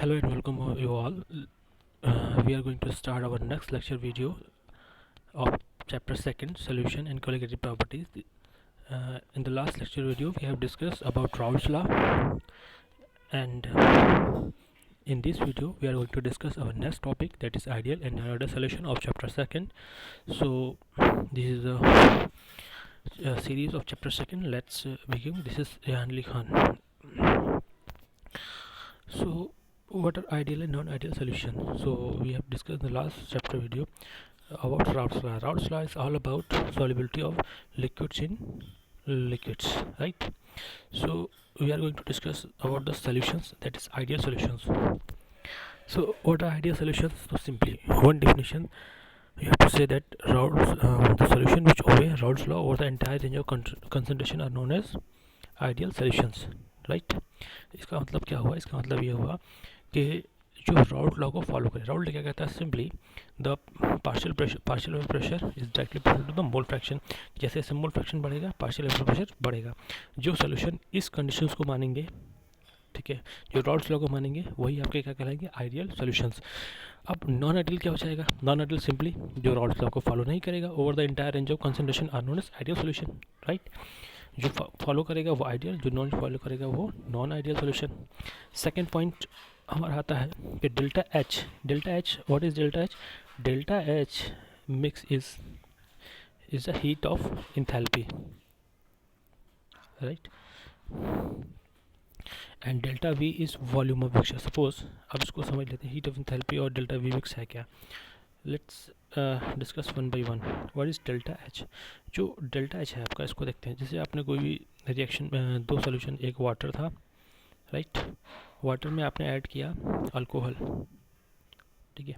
Hello and welcome you all. We are going to start our next lecture video of chapter 2nd, solution and colligative properties. In the last lecture video we have discussed about Raoult's law, and in this video we are going to discuss our next topic, that is ideal and non-ideal solution of chapter 2nd. So this is a series of chapter 2nd. Let's begin. This is Rehan Ali Khan. So what are ideal and non-ideal solutions? So we have discussed in the last chapter video about Raoult's law. Raoult's law is all about solubility of liquids in liquids, right? So we are going to discuss about the solutions, that is ideal solutions. So what are ideal solutions? So simply one definition, you have to say that the solution which obey Raoult's law over the entire range of concentration are known as ideal solutions, right इसका मतलब क्या हुआ? इसका मतलब ये हुआ कि जो राउल्ट लॉ को फॉलो करे. राउल्ट क्या कहता है? Simply the partial pressure is directly proportional to the mole fraction. जैसे जैसे मोल फ्रैक्शन बढ़ेगा पार्शियल प्रेशर बढ़ेगा. जो सोल्यूशन इस कंडीशंस को मानेंगे, ठीक है, जो राउल्ट लॉ को मानेंगे, वही आपके क्या कहलाएंगे? Ideal solutions. अब नॉन आइडियल क्या हो जाएगा? नॉन आइडियल सिंपली जो राउल्ट लॉ को फॉलो नहीं करेगा over the entire range of concentration are known as ideal solution, right. जो फॉलो करेगा वो आइडियल, जो नॉन फॉलो करेगा वो non ideal solution. Second point हमारा आता है कि delta H. What is delta H? Delta H mix is the heat of enthalpy, right, and delta we is volume of mixture. Suppose अब इसको समझ लेते हैं, हीट ऑफ इंथैल्पी और डेल्टा वी मिक्स है क्या. Let's discuss one by one. What is delta H? जो delta H है आपका, इसको देखते हैं. जैसे आपने कोई भी रिएक्शन, दो सॉल्यूशन, एक वाटर था, राइट. वाटर में आपने ऐड किया अल्कोहल, ठीक है.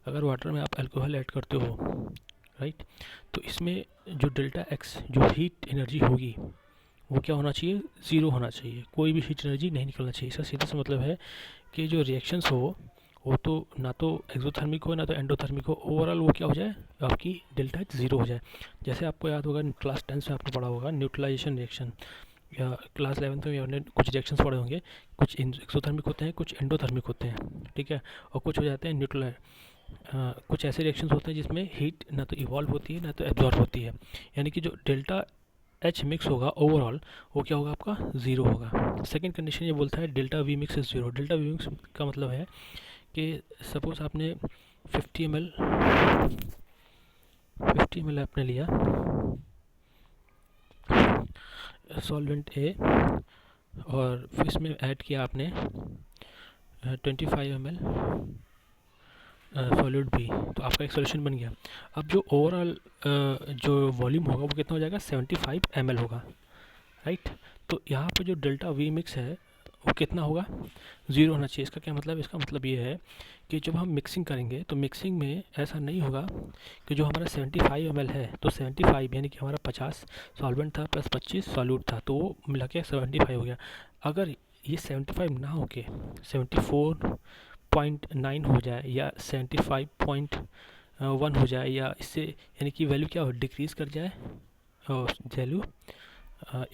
अगर वाटर में आप अल्कोहल ऐड करते हो, राइट, तो इसमें जो डेल्टा एक्स, जो हीट एनर्जी होगी, वो क्या होना चाहिए? ज़ीरो होना चाहिए. कोई भी हीट एनर्जी नहीं निकलना चाहिए. इसका सीधा सा मतलब है कि जो रिएक्शंस हो वो तो ना तो एक्सोथर्मिक हो ना तो एंडोथर्मिक हो, ओवरऑल वो क्या हो जाए? आपकी डेल्टा एच ज़ीरो हो जाए. जैसे आपको याद होगा क्लास 10 में आपने पढ़ा होगा न्यूट्रलाइजेशन रिएक्शन, या क्लास 11 में आपने कुछ रिएक्शंस पढ़े होंगे. कुछ एक्सोथर्मिक होते हैं, कुछ एंडोथर्मिक होते हैं, ठीक है, और कुछ हो जाते हैं न्यूट्रल. कुछ ऐसे रिएक्शंस होते हैं जिसमें हीट ना तो इवॉल्व होती है ना तो एब्जॉर्ब होती है. यानी कि जो डेल्टा एच मिक्स होगा ओवरऑल वो क्या होगा? आपका ज़ीरो होगा. सेकेंड कंडीशन ये बोलता है delta V mix is zero. Delta V mix का मतलब है कि सपोज आपने 50 ml आपने लिया सॉल्वेंट ए, और फिर इसमें ऐड किया आपने 25 ml सॉलिड बी, तो आपका एक सॉल्यूशन बन गया. अब जो ओवरऑल जो वॉल्यूम होगा वो कितना हो जाएगा? 75 ml होगा, राइट. तो यहाँ पे जो डेल्टा वी मिक्स है वो कितना होगा? ज़ीरो होना चाहिए. इसका क्या मतलब? इसका मतलब ये है कि जब हम मिक्सिंग करेंगे तो मिक्सिंग में ऐसा नहीं होगा कि जो हमारा 75 ml है तो 75 यानी कि हमारा 50 सॉल्वेंट था प्लस 25 सॉल्यूट था, तो वो मिला के 75 हो गया. अगर ये 75 ना हो के 74.9 हो जाए या 75.1 हो जाए, या इससे यानी कि वैल्यू क्या हो? डिक्रीज़ कर जाए, वैल्यू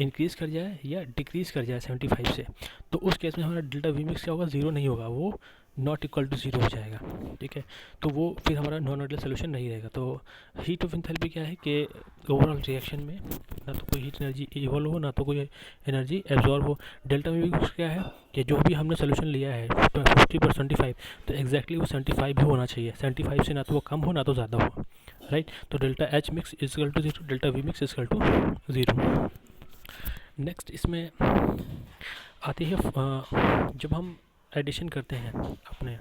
इंक्रीज़ कर जाए या डिक्रीज़ कर जाए 75 से, तो उस केस में हमारा डेल्टा वी मिक्स क्या होगा? ज़ीरो नहीं होगा, वो नॉट इक्वल टू ज़ीरो हो जाएगा, ठीक है. तो वो फिर हमारा नॉन आइडियल सोल्यूशन नहीं रहेगा. तो हीट ऑफ इंथैल्पी क्या है कि ओवरऑल रिएक्शन में ना तो कोई हीट एनर्जी इवॉल्व हो ना तो कोई एनर्जी एब्जॉर्ब हो. डेल्टा वी मिक्स क्या है कि जो भी हमने सोल्यूशन लिया है 50/75, तो एग्जैक्टली वो 75 भी होना चाहिए. 75 से ना तो वो कम हो ना तो ज़्यादा हो, राइट. तो delta H mix is equal to zero, delta V mix is equal to zero. Next इसमें आती है जब हम एडिशन करते हैं अपने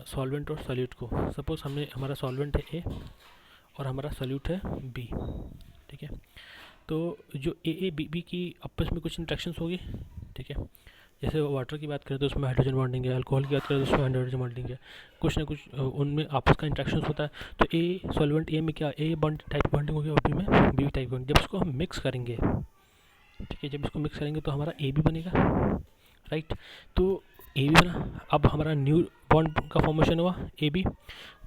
सॉल्वेंट और सॉल्यूट को. सपोज हमने, हमारा सॉल्वेंट है ए और हमारा सॉल्यूट है बी, ठीक है. तो जो ए बी बी की आपस में कुछ इंट्रैक्शंस होगी, ठीक है. जैसे वाटर की बात करें तो उसमें हाइड्रोजन बॉन्डिंग है, अल्कोहल की बात करें तो उसमें हाइड्रोजन बॉन्डिंग है, कुछ ना कुछ उनमें आपस का इंट्रैक्शन होता है. तो ए सॉल्वेंट ए में क्या ए बॉन्ड टाइप बॉन्डिंग होगी और बी में बी टाइप बॉन्डिंग. जब इसको हम मिक्स करेंगे, ठीक है, जब इसको मिक्स करेंगे तो हमारा ए बी बनेगा, राइट. तो ए बी बना. अब हमारा न्यू बॉन्ड का फॉर्मेशन हुआ ए बी.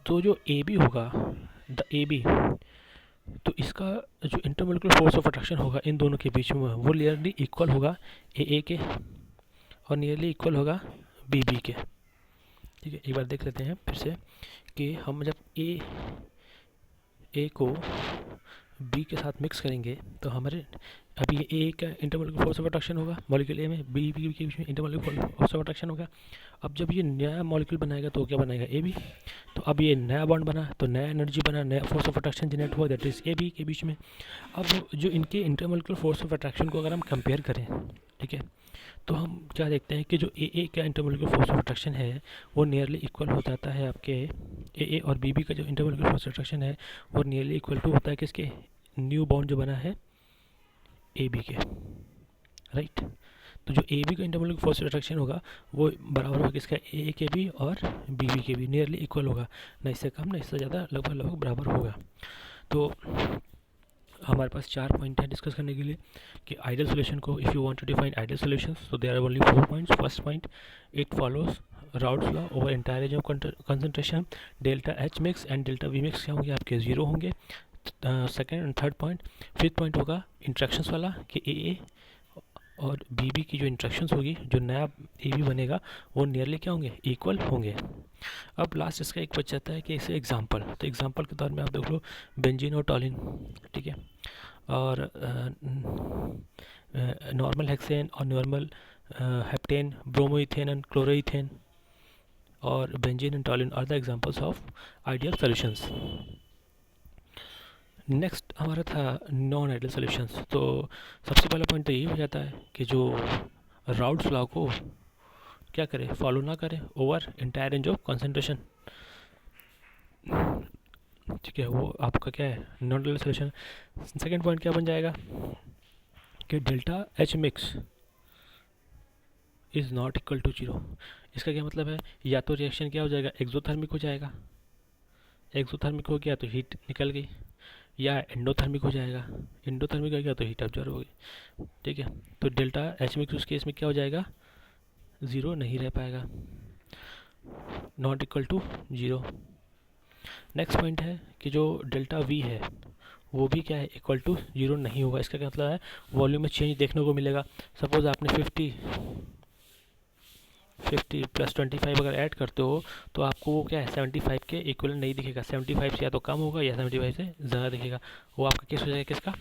तो जो ए बी होगा, द ए बी, तो इसका जो इंटरमोलिकुलर फोर्स ऑफ अट्रैक्शन होगा इन दोनों के बीच में वो नियरली इक्वल होगा ए के और नियरली इक्वल होगा बी के। ठीक है, एक बार देख लेते हैं फिर से कि हम जब ए को बी के साथ मिक्स करेंगे तो हमारे अभी ए का इंटरमोलिकुलर फोर्स ऑफ अट्रैक्शन होगा मॉलिक्यूल ए में, बी के बीच में इंटरमोलिकुलर फोर्स ऑफ अट्रैक्शन होगा। अब जब ये नया मॉलिक्यूल बनाएगा तो क्या बनाएगा, ए बी। तो अब ये नया बॉन्ड बना तो नया एनर्जी बना, नया फोर्स ऑफ अट्रैक्शन जनरेट हुआ, दैट इज़ ए बी के बीच में। अब जो इनके इंटरमोलिकुलर फोर्स ऑफ अट्रैक्शन को अगर हम कंपेयर करें, ठीक है, तो हम क्या देखते हैं कि जो ए का इंटरमोलिकुलर फोर्स ऑफ अट्रैक्शन है वो नियरली इक्वल हो जाता है आपके ए और बी का जो इंटरमोलिकुलर फोर्स ऑफ अट्रैक्शन है वो नियरली इक्वल टू होता है किसके, न्यू बॉन्ड जो बना है ए बी के, राइट। तो जो ए बी का इंटरमोलिकुलर फोर्स ऑफ अट्रैक्शन होगा वो बराबर होगा किसका, ए के बी और बी के बी, नियरली इक्वल होगा, ना इससे कम ना इससे ज़्यादा, लगभग बराबर होगा। तो हमारे पास 4 पॉइंट है डिस्कस करने के लिए कि आइडियल सॉल्यूशन को, if you want to define ideal solutions तो there are only 4 points. First point, it follows Raoult's law over entire range of concentration, delta H mix and delta V mix क्या होंगे आपके, 0 होंगे। Second and third point, fifth point होगा interactions वाला कि ए और B की जो इंट्रैक्शंस होगी, जो नया ए बी बनेगा वो नियरली क्या होंगे, इक्वल होंगे। अब लास्ट इसका एक बच जाता है कि इसे एग्जांपल, तो एग्जांपल के तौर में आप देख लो बेंजीन और टॉलिन, ठीक है, और नॉर्मल हेक्सेन और normal heptane, bromoethane and chloroethane, और benzene and toluene are the examples of ideal solutions. Next हमारा था नॉन आइडियल सॉल्यूशंस। तो सबसे पहला पॉइंट तो यही हो जाता है कि जो राउट्स लॉ को क्या करे, फॉलो ना करे over entire range of concentration, ठीक है, वो आपका क्या है, non ideal solution. Second point क्या बन जाएगा कि delta H mix is not equal to 0। इसका क्या मतलब है, या तो रिएक्शन क्या हो जाएगा, एक्सोथर्मिक हो जाएगा, एक्सोथर्मिक हो गया तो हीट निकल गई, या एंडोथर्मिक हो जाएगा, एंडोथर्मिक हो गया तो हीट ऑब्जर्व हो गई, ठीक है। तो डेल्टा एच मिक्स उस केस में क्या हो जाएगा, 0 नहीं रह पाएगा, not equal to 0। Next point है कि जो डेल्टा वी है वो भी क्या है, इक्वल टू 0 नहीं होगा। इसका क्या मतलब है, वॉल्यूम में चेंज देखने को मिलेगा। सपोज आपने 50 प्लस 25 अगर ऐड करते हो तो आपको वो क्या है, 75 के इक्वलेंट नहीं दिखेगा, 75 से या तो कम होगा या 75 से ज़्यादा दिखेगा। वो आपका केस हो जाएगा किसका,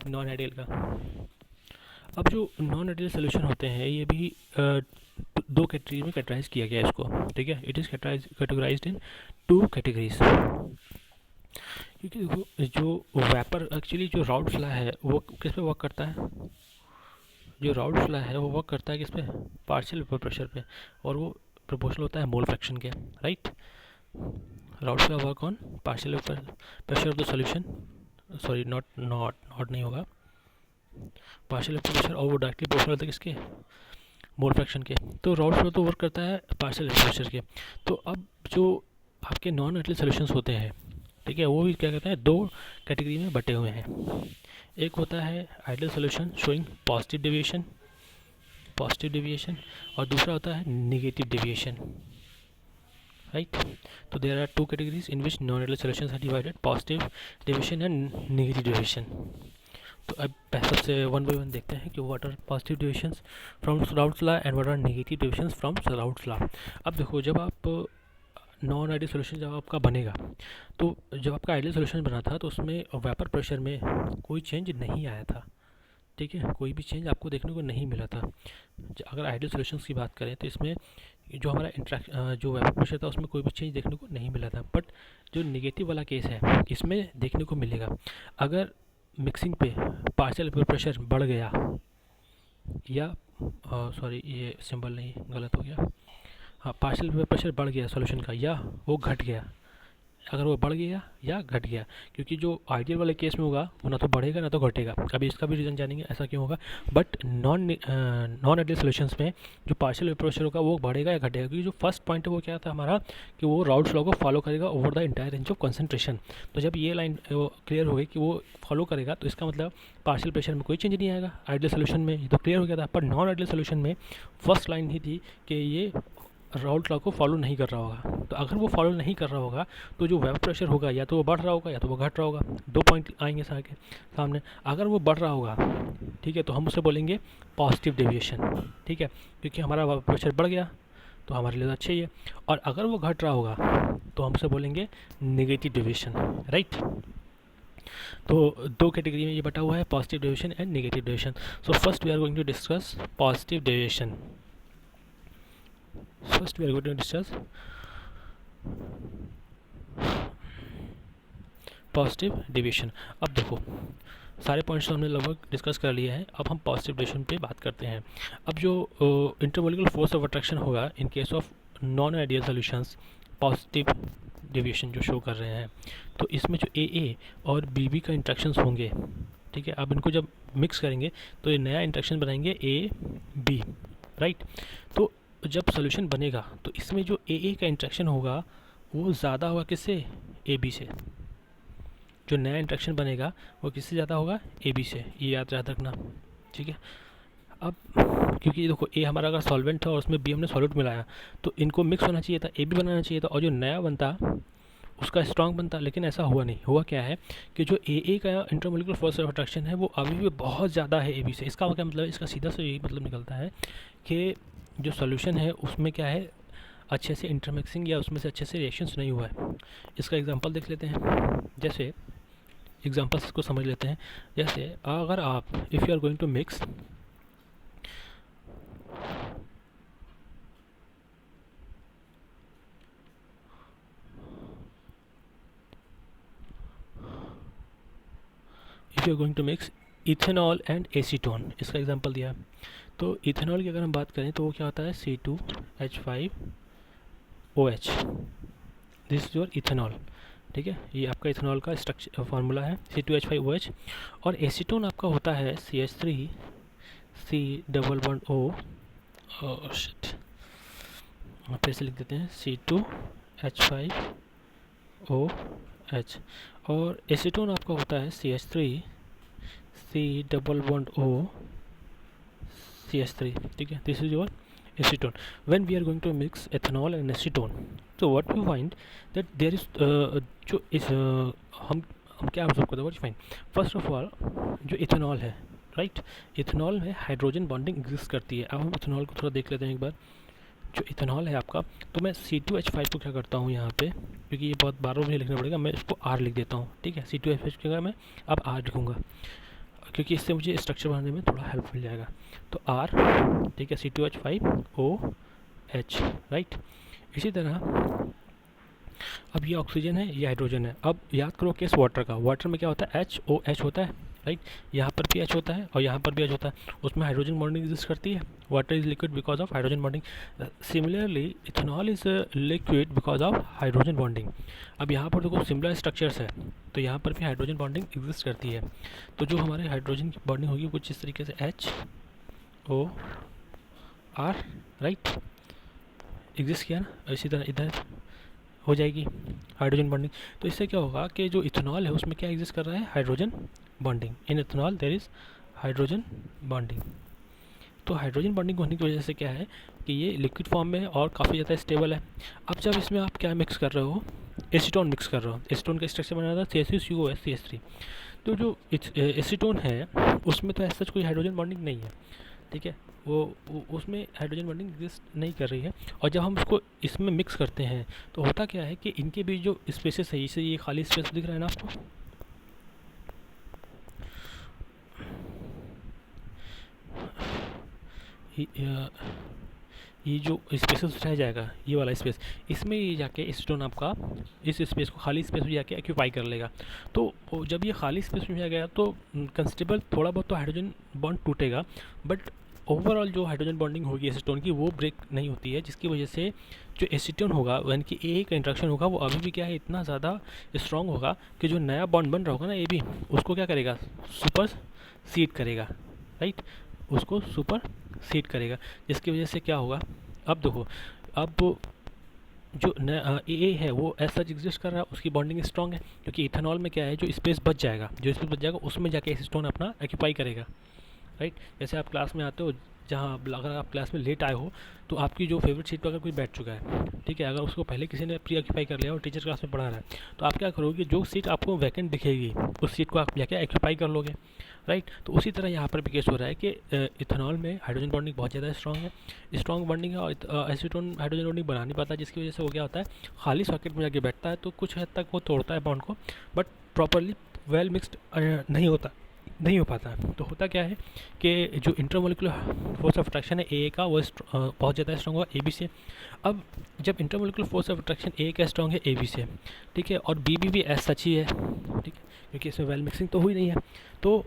नॉन आइडियल का। अब जो नॉन आइडियल सोल्यूशन होते हैं ये भी दो कैटेगरी में कैटेगराइज किया गया है इसको, ठीक है। It is categorised in 2 categories. क्योंकि देखो जो वेपर एक्चुअली जो राउट्स लॉ है वो किस पे वर्क करता है, जो राउट्स लॉ है वो वर्क करता है किस पे, पार्शियल वेपर प्रेशर पे, और वो प्रोपोर्शनल होता है मोल फ्रैक्शन के, right. Routes law work on partial vapour pressure of the solution, sorry not नहीं होगा, पार्शियल वेपर प्रेशर, और वो डायरेक्टली प्रोपोर्शनल होता है किसके, मोल फ्रैक्शन के। तो राउट्स लॉ तो वर्क करता है पार्शियल वेपर प्रेशर के। तो अब जो आपके नॉन आइडियल सॉल्यूशंस होते हैं, ठीक है, वो भी क्या कहते हैं, 2 कैटेगरी में बटे हुए हैं। एक होता है ideal solution showing positive deviation, और दूसरा होता है नेगेटिव डेविएशन, राइट। तो there are 2 categories in which non ideal solutions are divided, positive deviation and negative deviation. तो अब सबसे 1 बाय 1 देखते हैं कि what are positive deviations from Raoult's law and what are negative deviations from Raoult's law. अब देखो जब आप नॉन आइडियल सॉल्यूशन जब आपका बनेगा, तो जब आपका आइडियल सॉल्यूशन बना था तो उसमें वेपर प्रेशर में कोई चेंज नहीं आया था, ठीक है, कोई भी चेंज आपको देखने को नहीं मिला था। अगर आइडियल सॉल्यूशंस की बात करें तो इसमें जो हमारा जो वेपर प्रेशर था उसमें कोई भी चेंज देखने को नहीं मिला था। बट जो नेगेटिव वाला केस है इसमें देखने को मिलेगा। अगर मिक्सिंग पे पार्शियल वेपर प्रेशर बढ़ गया, या सॉरी ये सिंबल नहीं, गलत हो गया, हाँ, पार्शियल वेपर प्रेशर बढ़ गया सॉल्यूशन का, या वो घट गया, अगर वो बढ़ गया या घट गया, क्योंकि जो आइडियल वाले केस में होगा वो ना तो बढ़ेगा ना तो घटेगा। अभी इसका भी रीज़न जानेंगे ऐसा क्यों होगा। बट नॉन आइडियल सॉल्यूशंस में जो पार्शियल वेपर प्रेशर होगा वो बढ़ेगा या घटेगा, क्योंकि जो फर्स्ट पॉइंट है वो क्या था हमारा कि वो राउट्स लॉ को फॉलो करेगा over the entire range of concentration. तो जब ये लाइन क्लियर हो गई कि वो फॉलो करेगा तो इसका मतलब पार्शियल प्रेशर में कोई चेंज नहीं आएगा आइडियल सोल्यूशन में, ये तो क्लियर हो गया था। पर नॉन आइडियल सोल्यूशन में फर्स्ट लाइन ही थी कि ये राउट लॉ को फॉलो नहीं कर रहा होगा। तो अगर वो फॉलो नहीं कर रहा होगा तो जो वेपर प्रेशर होगा या तो वो बढ़ रहा होगा या तो वो घट रहा होगा। 2 पॉइंट आएंगे सामने। अगर वो बढ़ रहा होगा, ठीक है, तो हम उसे बोलेंगे पॉजिटिव डेविएशन, ठीक है, क्योंकि हमारा वेपर प्रेशर बढ़ गया तो हमारे लिए तो अच्छा ही है। और अगर वो घट रहा होगा तो हम उसे बोलेंगे नेगेटिव डेविएशन, राइट। तो दो कैटेगरी में ये बटा हुआ है, positive deviation and negative deviation. So first we are going to discuss positive deviation. First we are going to discuss positive deviation. अब देखो सारे पॉइंट्स हमने लगभग डिस्कस कर लिए हैं, अब हम पॉजिटिव डेविएशन पे बात करते हैं। अब जो इंटरमोलिकुलर फोर्स ऑफ अट्रैक्शन होगा in case of non ideal solutions, positive deviation जो शो कर रहे हैं, तो इसमें जो ए और बी का इंट्रैक्शंस होंगे, ठीक है। अब इनको जब मिक्स करेंगे तो ये नया इंट्रैक्शन बनाएंगे ए बी, राइट। तो जब सॉल्यूशन बनेगा तो इसमें जो ए का इंट्रैक्शन होगा वो ज़्यादा होगा किससे, ए बी से। जो नया इंट्रैक्शन बनेगा वो किससे ज़्यादा होगा, ए बी से, ये याद रखना, ठीक है। अब क्योंकि देखो ए हमारा अगर सॉल्वेंट था और उसमें बी हमने सॉल्यूट मिलाया तो इनको मिक्स होना चाहिए था, ए बी बनाना चाहिए था, और जो नया बनता उसका स्ट्रॉन्ग बनता, लेकिन ऐसा हुआ नहीं। हुआ क्या है कि जो ए का इंटरमोलिकुलर फोर्स ऑफ अट्रैक्शन है वो अभी भी बहुत ज़्यादा है ए बी से। इसका क्या मतलब है, इसका सीधा से यही मतलब निकलता है कि जो सोल्यूशन है उसमें क्या है, अच्छे से इंटरमिक्सिंग या उसमें से अच्छे से रिएक्शंस नहीं हुआ है। इसका एग्जांपल देख लेते हैं, जैसे एग्जांपल्स को समझ लेते हैं। जैसे अगर आप if you are going to mix if you are going to mix ethanol and acetone, इसका एग्जांपल दिया है। तो इथेनॉल की अगर हम बात करें तो वो क्या होता है, C2H5OH, this is your ethanol, ठीक है। ये आपका इथेनॉल का स्ट्रक्चर फार्मूला है C2H5OH। और एसीटोन आपका होता है CH3C_O, शिट, फिर से लिख देते हैं C2H5OH। और एसीटोन आपका होता है CH3C_O ठीक है। This is your acetone. When we are going to mix ethanol and acetone, तो what we find that there is जो इस हम क्या ऑब्जर्व करते हैं, what you find, first of all जो इथेनॉल है, राइट, इथेनॉल में हाइड्रोजन बॉन्डिंग एग्जिस्ट करती है। अब हम इथेनॉल को थोड़ा देख लेते हैं एक बार। जो इथेनॉल है आपका, तो मैं C2H5 को क्या करता हूँ यहाँ पे, क्योंकि ये बहुत बार मुझे लिखना पड़ेगा, मैं इसको R लिख देता हूँ, ठीक है। C2H5 की जगह मैं अब R लिखूँगा, क्योंकि इससे मुझे स्ट्रक्चर बनाने में थोड़ा हेल्प मिल जाएगा। तो R, ठीक है, C2H5OH, राइट। इसी तरह अब ये ऑक्सीजन है, ये हाइड्रोजन है। अब याद करो केस वाटर का, वाटर में क्या होता है, HOH होता है, राइट। यहाँ पर भी H होता है और यहाँ पर भी H होता है, उसमें हाइड्रोजन बॉन्डिंग एग्जिस्ट करती है। Water is liquid because of hydrogen bonding. Similarly ethanol is liquid because of hydrogen bonding. अब यहाँ पर देखो सिमिलर स्ट्रक्चर्स है, तो यहाँ पर भी हाइड्रोजन बॉन्डिंग एग्जिस्ट करती है। तो जो हमारे हाइड्रोजन की बॉन्डिंग होगी कुछ इस तरीके से HOR, राइट, एग्जिस्ट किया ना। इसी तरह इधर हो जाएगी हाइड्रोजन बॉन्डिंग। तो इससे क्या होगा कि जो इथेनॉल है उसमें क्या एग्जिस्ट कर रहा है, hydrogen bonding. In ethanol there is hydrogen bonding. तो हाइड्रोजन बॉन्डिंग होने की वजह से क्या है कि ये लिक्विड फॉर्म में और काफ़ी ज़्यादा स्टेबल है। अब जब इसमें आप क्या मिक्स कर रहे हो, एसीटोन मिक्स कर रहे हो। एसीटोन का स्ट्रक्चर बना था CH3COH, तो जो एसीटोन है उसमें तो ऐसा कोई हाइड्रोजन बॉन्डिंग नहीं है, ठीक है। वो उसमें हाइड्रोजन बॉन्डिंग एग्जिस्ट नहीं कर रही है। और जब हम उसको इसमें मिक्स करते हैं तो होता क्या है कि इनके बीच जो स्पेसेस है, इसे ये खाली स्पेस दिख रहा है ना आपको, ये जो स्पेसेस रह जाएगा, ये वाला स्पेस, इसमें ये जाके एसीटोन आपका इस स्पेस को, खाली स्पेस में जाके एक्यूपाई कर लेगा। तो जब ये खाली स्पेस में गया तो कंसिडरेबल थोड़ा बहुत तो हाइड्रोजन बॉन्ड टूटेगा, बट ओवरऑल जो हाइड्रोजन बॉन्डिंग होगी एसीटोन की वो ब्रेक नहीं होती है, जिसकी वजह से जो एसीटोन होगा यानी कि ए का इंट्रैक्शन होगा वो अभी भी क्या है, इतना ज़्यादा स्ट्रॉन्ग होगा कि जो नया बॉन्ड बन रहा होगा ना ए बी, उसको क्या करेगा, सुपर सीड करेगा, राइट, उसको सुपर सीड करेगा। जिसकी वजह से क्या होगा, अब देखो, अब जो ए है वो ऐसा एग्जिस्ट कर रहा है, उसकी बॉन्डिंग स्ट्रॉन्ग है, क्योंकि इथेनॉल में क्या है, जो स्पेस बच जाएगा, जो स्पेस बच जाएगा उसमें जाके एसीटोन अपना एक्यूपाई करेगा, राइट। जैसे आप क्लास में आते हो जहाँ अगर आप क्लास में लेट आए हो तो आपकी जो फेवरेट सीट पर अगर कोई बैठ चुका है, ठीक है, अगर उसको पहले किसी ने प्री ऑक्यूपाई कर लिया और टीचर क्लास में पढ़ा रहा है, तो आप क्या करोगे, जो सीट आपको वैकेंट दिखेगी उस सीट को आप जाके ऑक्यूपाई कर लोगे, राइट। तो उसी तरह यहाँ पर भी केस हो रहा है कि इथेनॉल में हाइड्रोजन बॉन्डिंग बहुत ज़्यादा स्ट्रॉन्ग बॉन्डिंग है, और एसीटोन हाइड्रोजन बॉन्डिंग बना नहीं पाता, जिसकी वजह से वो क्या होता है, खाली सॉकेट में जाके बैठता है, तो कुछ हद तक वो तोड़ता है बॉन्ड को, बट प्रॉपरली वेल मिक्सड नहीं हो पाता है। तो होता क्या है कि जो इंटरमोलिकुलर फोर्स ऑफ अट्रैक्शन है ए का, वो बहुत ज़्यादा स्ट्रॉन्ग होगा ए बी से। अब जब इंटरमोलिकुलर फोर्स ऑफ अट्रैक्शन ए का स्ट्रॉन्ग है ए बी से, ठीक है, और बी भी एज सच ही है, ठीक है, क्योंकि इसमें वेल मिक्सिंग तो हुई नहीं है। तो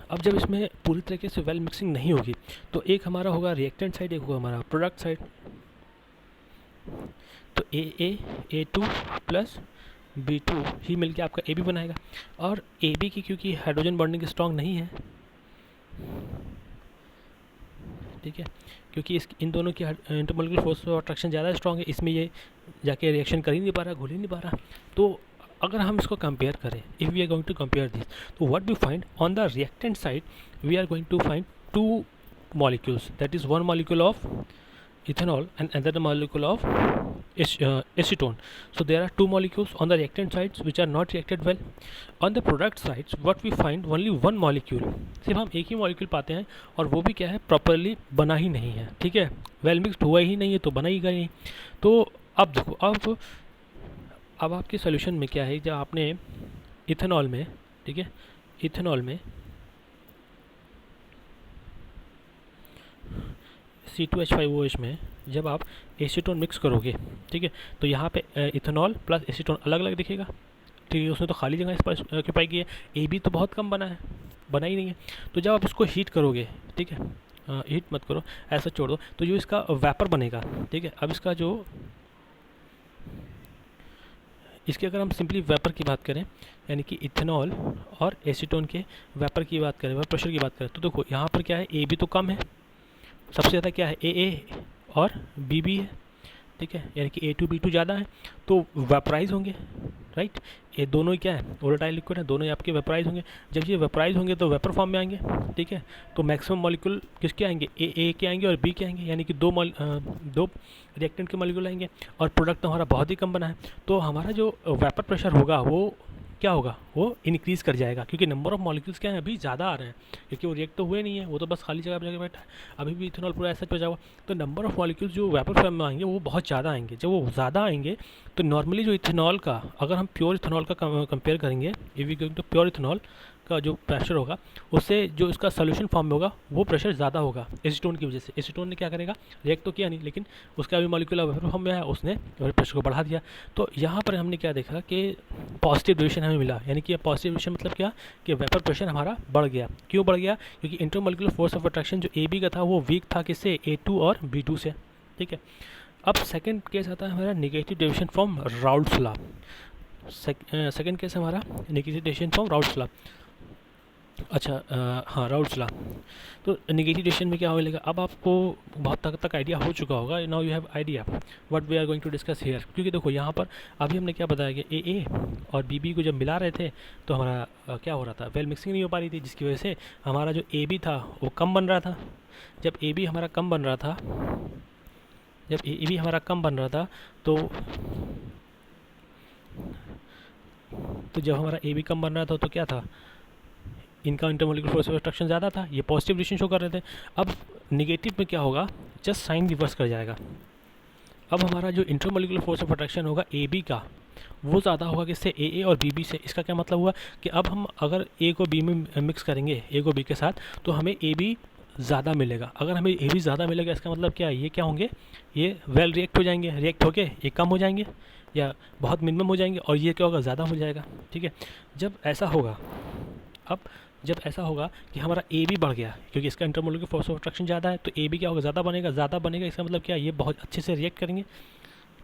अब जब इसमें पूरी तरीके से वेल मिक्सिंग नहीं होगी, तो एक हमारा होगा रिएक्टेंट साइड, एक होगा हमारा प्रोडक्ट साइड। तो ए टू प्लस B2 ही मिलके आपका AB बनाएगा, और AB की क्योंकि हाइड्रोजन बॉन्डिंग स्ट्रॉन्ग नहीं है, ठीक है, क्योंकि इन दोनों की इंटरमोलिकुलर फोर्स ऑफ अट्रैक्शन ज़्यादा स्ट्रॉन्ग है, इसमें ये जाके रिएक्शन कर ही नहीं पा रहा, घुल ही नहीं पा रहा। तो अगर हम इसको कंपेयर करें, if we are going to compare this, तो what we find on the reactant side, we are going to find two molecules, that is one molecule of ethanol and another molecule of acetone. So there are two molecules on the reactant sides which are not reacted well. On the product sides what we find only one molecule, सिर्फ हम एक ही molecule पाते हैं, और वो भी क्या है, प्रॉपरली बना ही नहीं है, ठीक है, वेल मिक्सड हुआ ही नहीं है, तो बना ही नहीं। तो अब देखो, अब आपके सोल्यूशन में क्या है, जब आपने इथेनॉल में, ठीक है, इथेनॉल में C2H5OH में जब आप एसीटोन मिक्स करोगे, ठीक है, तो यहाँ पे इथेनॉल प्लस एसीटोन अलग अलग दिखेगा, ठीक है, उसने तो खाली जगह इस पर ऑक्यूपाई की है, AB तो बहुत कम बना ही नहीं है। तो जब आप इसको हीट करोगे, ठीक है, हीट मत करो, ऐसा छोड़ दो, तो जो इसका वेपर बनेगा, ठीक है, अब इसका जो इसके अगर हम सिंपली वेपर की बात करें, यानी कि इथेनॉल और एसीटोन के वेपर की बात करें, वेपर प्रेशर की बात करें, तो देखो यहाँ पर क्या है, AB तो कम है, सबसे ज़्यादा क्या है, AA और BB है, ठीक है, यानी कि A2 B2 ज़्यादा है, तो वेपराइज होंगे, राइट। ये दोनों ही क्या है, वोलेटाइल लिक्विड है, दोनों ही आपके वेपराइज होंगे। जब ये वेपराइज होंगे तो वेपर फॉर्म में आएंगे, ठीक है, तो मैक्सिमम मॉलिक्यूल किसके आएंगे, A के आएंगे और B के आएंगे, यानी कि दो रिएक्टेंट के मॉलिक्यूल आएंगे, और प्रोडक्ट तो हमारा बहुत ही कम बना है। तो हमारा जो वेपर प्रेशर होगा वो क्या होगा, वो इंक्रीज़ कर जाएगा, क्योंकि नंबर ऑफ मॉलिक्यूल्स क्या है, अभी ज़्यादा आ रहे हैं, क्योंकि वो रिएक्ट तो हुए नहीं है, वो तो बस खाली जगह पर जाकर बैठा है, अभी भी इथेनॉल पूरा ऐसा बचा हुआ। तो नंबर ऑफ मॉलिक्यूल्स जो वेपर फॉर्म में आएंगे वो बहुत ज़्यादा आएंगे। जब वो ज़्यादा आएंगे तो नॉर्मली जो इथेनॉल का, अगर हम प्योर इथेनॉल का कंपेयर करेंगे, if we going to pure ethanol का जो प्रेशर होगा, उससे जो इसका सोल्यूशन फॉर्म में होगा वो प्रेशर ज़्यादा होगा एसीटोन की वजह से। एसीटोन ने क्या करेगा, रिएक्ट तो किया नहीं, लेकिन उसका भी मॉलिक्यूलर वेपर फॉर्म में है, उसने प्रेशर को बढ़ा दिया। तो यहाँ पर हमने क्या देखा कि पॉजिटिव डिविजन हमें मिला, यानी कि पॉजिटिव डिविजन मतलब क्या, कि वेपर प्रेशर हमारा बढ़ गया। क्यों बढ़ गया, क्योंकि इंटरमोलिकुलर फोर्स ऑफ अट्रैक्शन जो AB का था वो वीक था किससे, A2 और B2 से, ठीक है। अब सेकंड केस आता है हमारा negative division from Raoult's law. Second case हमारा negative division from Raoult's law. अच्छा, हाँ, राउल्ट्स लॉ। तो नेगेटिव डिविजन में क्या मिलेगा, अब आपको बहुत तक आइडिया हो चुका होगा, now you have idea what we are going to discuss here. क्योंकि देखो यहाँ पर अभी हमने क्या बताया कि AA और BB को जब मिला रहे थे तो हमारा क्या हो रहा था, वेल मिक्सिंग नहीं हो पा रही थी, जिसकी वजह से हमारा जो AB था वो कम बन रहा था। जब AB हमारा कम बन रहा था, तो जब हमारा AB कम बन रहा था तो क्या था, इनका इंटरमोलिकुलर फोर्स ऑफ अट्रैक्शन ज़्यादा था, ये पॉजिटिव डिविजन शो कर रहे थे। अब नेगेटिव में क्या होगा, जस्ट साइन रिवर्स कर जाएगा। अब हमारा जो इंटरमोलिकुलर फोर्स ऑफ अट्रैक्शन होगा AB का, वो ज़्यादा होगा किससे, AA और BB से। इसका क्या मतलब हुआ कि अब हम अगर A को B में मिक्स करेंगे, A को B के साथ, तो हमें AB ज़्यादा मिलेगा। अगर हमें AB ज़्यादा मिलेगा, इसका मतलब क्या है, ये क्या होंगे, ये वेल रिएक्ट हो जाएंगे, रिएक्ट होके ये कम हो जाएंगे या बहुत मिनिमम हो जाएंगे, और ये क्या होगा, ज़्यादा हो जाएगा, ठीक है। जब ऐसा होगा कि हमारा AB बढ़ गया, क्योंकि इसका इंटरमोलिकुलर फोर्स ऑफ अट्रैक्शन ज़्यादा है, तो AB क्या होगा, ज़्यादा बनेगा। इसका मतलब क्या है, ये बहुत अच्छे से रिएक्ट करेंगे,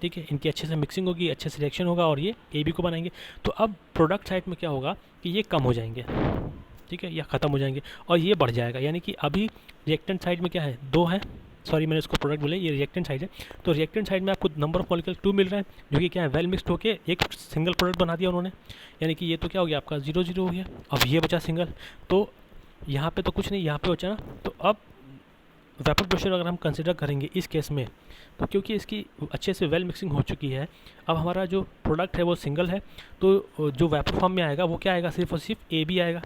ठीक है, इनकी अच्छे से मिक्सिंग होगी, अच्छे से रिएक्शन होगा, और ये AB को बनाएंगे। तो अब प्रोडक्ट साइड में क्या होगा कि ये कम हो जाएंगे, ठीक है, या ख़त्म हो जाएंगे, और ये बढ़ जाएगा। यानी कि अभी रिएक्टेंट साइड में क्या है, 2 है, सॉरी मैंने इसको प्रोडक्ट बोले, ये रिएक्टेंट साइड है। तो रिएक्टेंट साइड में आपको नंबर ऑफ मॉलिक्यूल 2 मिल रहा है, जो कि क्या है, वेल मिक्सड होके एक सिंगल प्रोडक्ट बना दिया उन्होंने, यानी कि ये तो क्या हो गया आपका 0 0 हो गया। अब ये बचा सिंगल, तो यहाँ पे तो कुछ नहीं, यहाँ पे बचा ना। तो अब वेपर प्रेशर अगर हम कंसिडर करेंगे इस केस में, तो क्योंकि इसकी अच्छे से वेल मिक्सिंग हो चुकी है, अब हमारा जो प्रोडक्ट है वो सिंगल है, तो जो वेपर फॉर्म में आएगा वो क्या आएगा, सिर्फ और सिर्फ ए बी आएगा।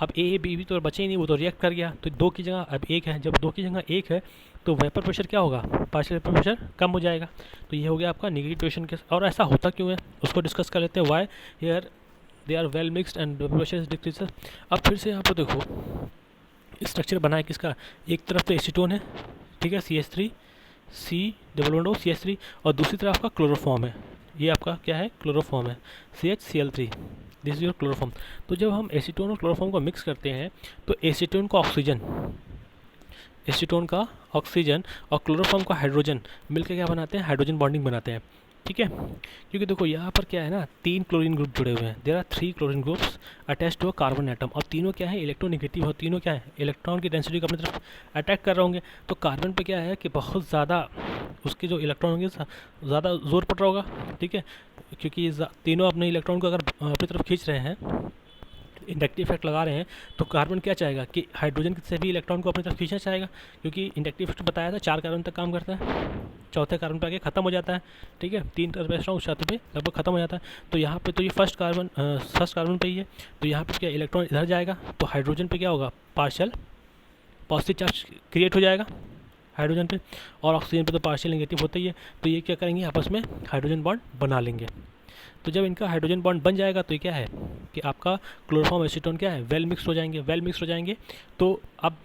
अब ए बी भी तो बचे ही नहीं, वो तो रिएक्ट कर गया, तो दो की जगह अब एक है, जब दो की जगह एक है तो वेपर प्रेशर क्या होगा, पार्शियल वेपर प्रेशर कम हो जाएगा। तो ये हो गया आपका नेगेटिव इक्वेशन केस। और ऐसा होता क्यों है उसको डिस्कस कर लेते हैं, why here they are well mixed and vapour pressure is decrease. अब फिर से यहाँ पर देखो स्ट्रक्चर बना है किसका, एक तरफ तो एसीटोन है, ठीक है, CH3 C++CH3, और दूसरी तरफ आपका क्लोरोफॉर्म है, ये आपका क्या है, क्लोरोफॉर्म है, CHCl3, this is your chloroform. तो जब हम एसीटोन और क्लोरोफॉर्म को मिक्स करते हैं तो एसीटोन का ऑक्सीजन और क्लोरोफॉर्म का हाइड्रोजन मिलकर क्या बनाते हैं, हाइड्रोजन बॉन्डिंग बनाते हैं, ठीक है। क्योंकि देखो यहाँ पर क्या है ना, 3 क्लोरीन ग्रुप जुड़े हुए हैं, there are 3 chlorine groups attach to a carbon atom, और तीनों क्या है, इलेक्ट्रोनेगेटिव, और तीनों क्या है, इलेक्ट्रॉन की डेंसिटी को अपनी तरफ अटैक कर रहे होंगे। तो कार्बन पे क्या है कि बहुत ज़्यादा उसके जो इलेक्ट्रॉन होंगे ज़्यादा जोर पड़ रहा होगा, ठीक है, क्योंकि तीनों अपने इलेक्ट्रॉन को अगर अपनी तरफ खींच रहे हैं, इंडक्टिव इफेक्ट लगा रहे हैं, तो कार्बन क्या चाहेगा कि हाइड्रोजन से भी इलेक्ट्रॉन को अपनी तरफ खींचना चाहेगा, क्योंकि इंडक्टिव इफेक्ट बताया था 4 कार्बन तक काम करता है, चौथे कार्बन पे आके ख़त्म हो जाता है, ठीक है, 3 इलेक्ट्रॉन उस चौथे पे लगभग ख़त्म हो जाता है। तो यहाँ पे तो ये फर्स्ट कार्बन पे ही है, तो यहाँ पे क्या इलेक्ट्रॉन इधर जाएगा, तो हाइड्रोजन पे क्या होगा, पार्शियल पॉजिटिव चार्ज क्रिएट हो जाएगा हाइड्रोजन पे, और ऑक्सीजन पे तो पार्शियल नेगेटिव होता ही है। तो ये क्या करेंगे, आपस में हाइड्रोजन बॉन्ड बना लेंगे। तो जब इनका हाइड्रोजन बॉन्ड बन जाएगा तो ये क्या है कि आपका क्लोरोफॉर्म एसीटोन क्या है, वेल मिक्स हो जाएंगे। तो अब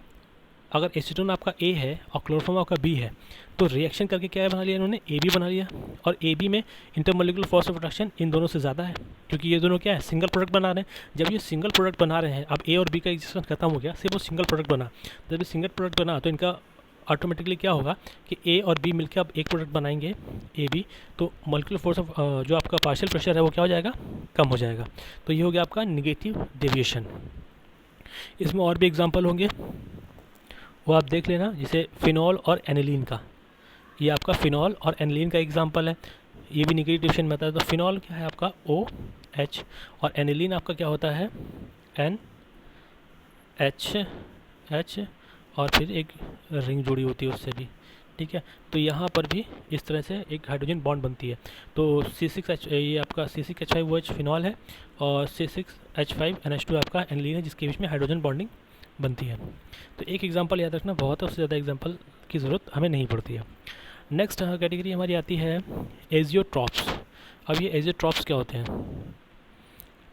अगर एसीटोन आपका ए है और क्लोरोफॉर्म आपका बी है, तो रिएक्शन करके क्या बना लिया इन्होंने, ए बी बना लिया, और ए बी में intermolecular force of attraction in दोनों से ज़्यादा है, क्योंकि ये दोनों क्या है, सिंगल प्रोडक्ट बना रहे हैं। जब ये सिंगल प्रोडक्ट बना रहे हैं, अब ए और बी का एग्जिस्टेंस खत्म हो गया, सिर्फ वो सिंगल प्रोडक्ट बना। जब ये सिंगल प्रोडक्ट बना तो इनका ऑटोमेटिकली क्या होगा कि ए और बी मिलकर अब एक प्रोडक्ट बनाएंगे ए बी, तो मॉलिक्यूलर फोर्स ऑफ जो आपका पार्शियल प्रेशर है वो क्या हो जाएगा, कम हो जाएगा। तो ये हो गया आपका नेगेटिव डेविएशन। इसमें और भी एग्जांपल होंगे, वो आप देख लेना, जैसे फिनॉल और एनिलीन का, ये आपका फिनॉल और एनिलीन का एग्जांपल है, ये भी नेगेटिव डेविएशन में आता है। तो फिनॉल क्या है आपका OH, और एनिलीन आपका क्या होता है NH, और फिर एक रिंग जुड़ी होती है उससे भी, ठीक है। तो यहाँ पर भी इस तरह से एक हाइड्रोजन बॉन्ड बनती है। तो C6H, ये आपका C6H5OH फिनॉल है, और C6H5NH2 आपका एनिलीन है, जिसके बीच में हाइड्रोजन बॉन्डिंग बनती है। तो एक एग्जांपल याद रखना, बहुत उससे ज़्यादा एग्जांपल की ज़रूरत हमें नहीं पड़ती है। नेक्स्ट कैटेगरी हमारी आती है एजियोट्रॉप्स। अब ये एजियोट्रॉप्स क्या होते हैं,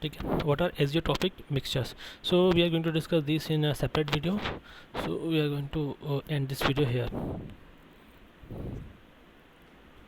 ठीक है, what are azeotropic mixtures? So we are going to discuss this in a separate video, so we are going to end this video here.